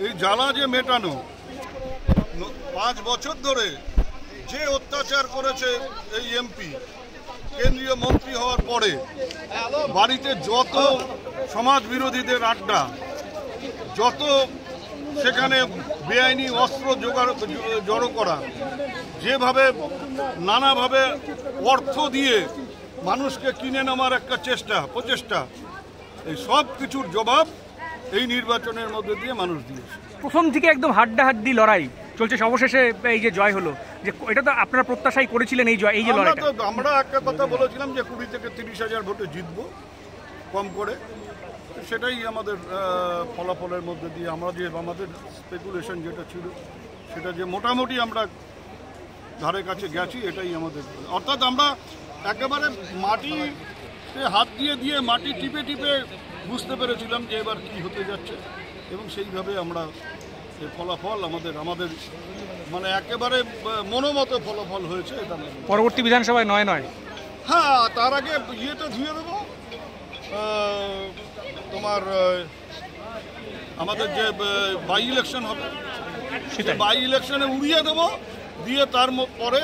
এই জ্বালা যে মেটানো, 5 বছর ধরে যে অত্যাচার করেছে এই এমপি, কেন্দ্রীয় মন্ত্রী হওয়ার পরে বাড়িতে যত সমাজ বিরোধীদের আড্ডা, যত সেখানে বেআইনি অস্ত্র জড়ো করা, যেভাবে নানাভাবে অর্থ দিয়ে মানুষকে কিনে নেওয়ার একটা প্রচেষ্টা, এই সব কিছুর জবাব এই নির্বাচনের মধ্যে দিয়ে মানুষ দিয়েছে। প্রথম থেকে একদম হাড্ডাহাড্ডি লড়াই চলছে, সর্বশেষে এই যে জয় হলো, যে এটা তো আপনারা প্রত্যাশাই করেছিলেন এই জয়, এই যে লড়াইটা। আমরা একটা কথা বলেছিলাম যে 20 থেকে 30,000 ভোটে জিতবো কম করে, সেটাই আমাদের ফলাফলের মধ্যে দিয়ে আমরা যে আমাদের স্পেকুলেশন যেটা ছিল সেটা যে মোটামুটি আমরা ধারে কাছে গেছি, এটাই আমাদের। অর্থাৎ আমরা একেবারে মাটিতে হাত দিয়ে মাটি টিপে বুঝতে পেরেছিলাম যে এবার কি হতে যাচ্ছে, এবং সেইভাবে আমরা ফলাফল আমাদের মানে একেবারে মনোমতো ফলাফল হয়েছে। এটা পরবর্তী বিধানসভায় নয়। হ্যাঁ, তার আগে ইয়েটা ধুয়ে দেবো, তোমার আমাদের যে বাই ইলেকশন হবে সেটা বাই ইলেকশনে উড়িয়ে দেবো, দিয়ে তার পরে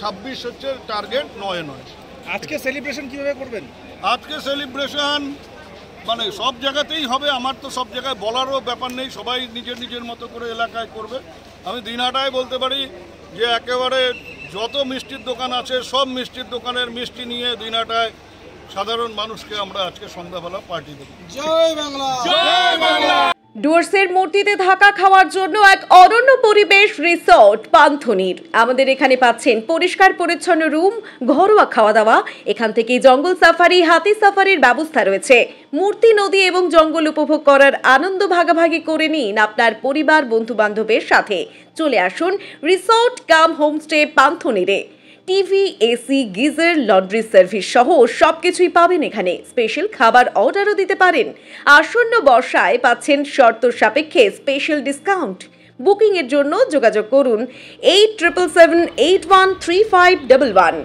26 হচ্ছে টার্গেট, 9। আজকে সেলিব্রেশন কিভাবে করবেন? আজকে সেলিব্রেশন মানে সব জায়গাতেই হবে, আমার তো সব জায়গায় বলারও ব্যাপার নেই, সবাই নিজের মতো করে এলাকায় করবে। আমি দিনহাটায় বলতে পারি যে একেবারে যত মিষ্টির দোকান আছে সব মিষ্টির দোকানের মিষ্টি নিয়ে দিনহাটায় সাধারণ মানুষকে আমরা আজকে সন্ধ্যাবেলা পার্টি দেব। জয় বাংলা, জয় বাংলা। ডুয়ার্সের মূর্তিতে থাকা খাওয়ার জন্য এক অনন্য পরিবেশ রিসর্ট পান্থনির। আমাদের এখানে পাচ্ছেন পরিষ্কার পরিচ্ছন্ন রুম, ঘরোয়া খাওয়া দাওয়া। এখান থেকে জঙ্গল সাফারি, হাতি সাফারির ব্যবস্থা রয়েছে। মূর্তি, নদী এবং জঙ্গল উপভোগ করার আনন্দ ভাগাভাগি করে নিন আপনার পরিবার, বন্ধু বান্ধবের সাথে। চলে আসুন রিসর্ট কাম হোমস্টে পান্থনিরে। TV, AC, geyser, laundry service সহ সবকিছুই পাবেন এখানে। স্পেশাল খাবার অর্ডারও দিতে পারেন। আসন্ন বর্ষায় পাচ্ছেন শর্ত সাপেক্ষে স্পেশাল ডিসকাউন্ট। বুকিং এর জন্য যোগাযোগ করুন 8778135511।